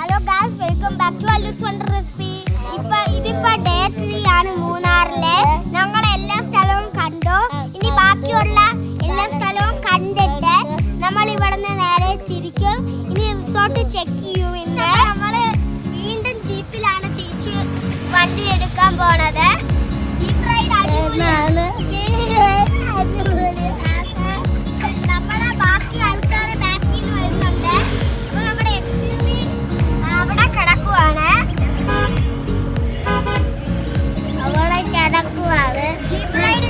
Hello guys, welcome back to Allu's wonder recipe. ഇതിപ്പോ day 3 ആണ് മൂന്നാറിലെ. ഞങ്ങൾ എല്ലാ സ്ഥലവും കണ്ടു. ഇനി ബാക്കിയുള്ള എല്ലാ സ്ഥലവും കണ്ടിട്ട് നമ്മൾ ഇവിടുന്ന് നേരെ തിരിക്കും. ഇനി റിസോർട്ട് ചെക്ക് ചെയ്യും. ഇന്ന് നമ്മള് വീണ്ടും ജീപ്പിലാണ് തിരിച്ച് വണ്ടി എടുക്കാൻ പോണത്. ജീപ്പ് റൈഡ് അടിപൊളിയാണ്. നമ്മുടെ ബാക്കി ആൾക്കാരെ ബാക്കിൽ നിന്ന് വരുന്നുണ്ട്. അപ്പൊ നമ്മുടെ എക്സ്ക്യൂസി അവിടെ കിടക്കുവാണ്. ജീപ്പ് റൈഡ്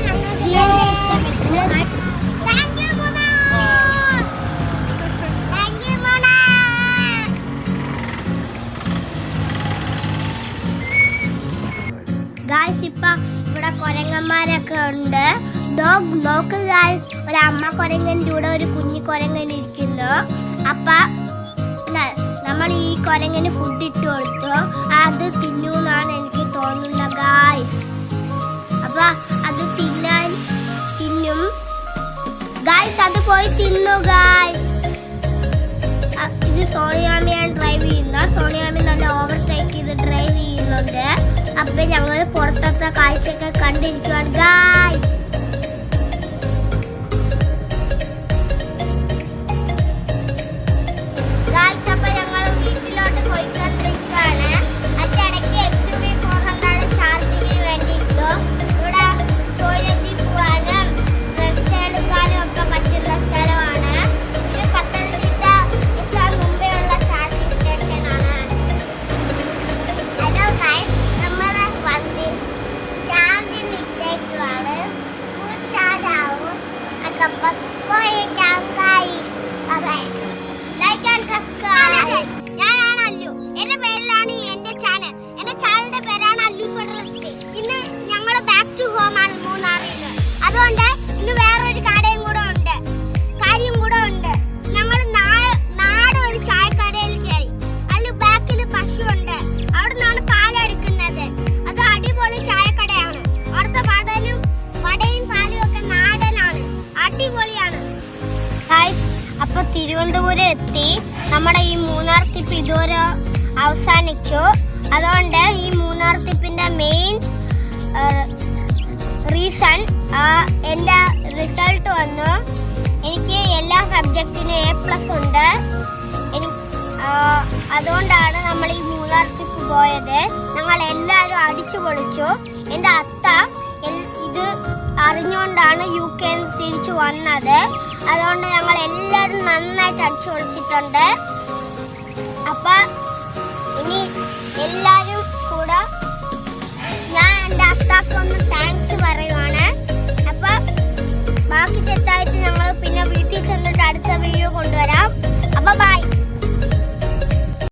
ഗായ്സ്, ഇപ്പൊ ഇവിടെ കൊരങ്ങന്മാരൊക്കെ ഉണ്ട്. ഡോഗ് നോക്ക് ഗായ്സ്, ഒരു അമ്മ കൊരങ്ങൻ്റെ കൂടെ ഒരു കുഞ്ഞി കൊരങ്ങൻ ഇരിക്കുന്നു. അപ്പൊ നമ്മൾ ഈ കൊരങ്ങന് ഫുഡ് ഇട്ട് കൊടുത്തു. അത് തിന്നൂന്നാണ് എനിക്ക് തോന്നുന്നത് ഗായ്സ്. അപ്പൊ അത് തിന്നും ഗായ്സ്. അത് പോയി തിന്നു ഗായ്സ്. ഇത് സോണിയാമിയാണ് ഡ്രൈവ് ചെയ്യുന്നത്. സോണിയാമി നല്ല ഓവർ ടേക്ക് ചെയ്ത് ഡ്രൈവ് ചെയ്യുന്നുണ്ട്. അപ്പൊ ഞങ്ങൾ പുറത്തത്തെ കാഴ്ചയൊക്കെ കണ്ടിരിക്കുകയാണ് ഗായ്സ്. അപ്പൊ ഞങ്ങൾ വീട്ടിലോട്ട് പോയിക്കൊണ്ടിരിക്കുകയാണ്. അതിനിടയ്ക്ക് XUV 400 ചാർജിങ്ങിന് വേണ്ടിയിട്ടു ഇവിടെ ടോയ്ലറ്റിൽ പോകാനും റെസ്റ്റ് എടുക്കാനും ഒക്കെ പറ്റുന്ന സ്ഥലമാണ്. ഇത് പത്തനംതിട്ട എത്താൻ മുമ്പേ ഉള്ള ചാർജിങ് സ്റ്റേഷനാണ്. ഹലോ ഗൈസ്, നമ്മളെ വണ്ടി ചാർജിന് ഇട്ടേക്കുവാണ്. ഫുൾ ചാർജ് ആവും. അപ്പൊ പോയേക്കാം ഗൈസ്. Like and subscribe. ഞാനാണ് അല്ലു. എന്റെ പേരിലാണ് എന്റെ ചാനൽ. എന്റെ ചാനലിന്റെ പേരാണ് അല്ലൂസ് വണ്ടർ റെസിപ്പി. ഇന്ന് ഞങ്ങൾ ബാക്ക് ടു ഹോം ആണ് മൂന്നാറിൽ. അതുകൊണ്ട് ഇന്ന് വേറൊരു കാര്യം കൂടെ ഉണ്ട്. ഞങ്ങൾ നാട് ഒരു ചായക്കടയിൽ കയറി. അതിൽ ബാക്കിൽ പശു ഉണ്ട്. അവിടെ നിന്നാണ് പാലെടുക്കുന്നത്. അത് അടിപൊളി ചായക്കടയാണ്. അവിടുത്തെ വടയും പാലും ഒക്കെ നാടനാണ്. അടിപൊളിയാണ്. അപ്പൊ തിരുവനന്തപുരം എത്തി. നമ്മുടെ ഈ മൂന്നാർ ട്രിപ്പ് ഇതുവരെ അവസാനിച്ചു. അതുകൊണ്ട് ഈ മൂന്നാർ ട്രിപ്പിന്റെ മെയിൻ റീസൺ എൻ്റെ റിസൾട്ട് വന്നു. എനിക്ക് എല്ലാ സബ്ജക്റ്റിനും A+ ഉണ്ട്. അതുകൊണ്ടാണ് നമ്മൾ ഈ മൂന്നാർ ട്രിപ്പ് പോയത്. ഞങ്ങൾ എല്ലാവരും അടിച്ചു പൊളിച്ചു. എൻ്റെ അത്ത ഇത് അറിഞ്ഞുകൊണ്ടാണ് UK തിരിച്ചു വന്നത്. അതുകൊണ്ട് ഞങ്ങൾ എല്ലാവരും നന്നായിട്ട് അടിച്ചു പൊളിച്ചിട്ടുണ്ട്.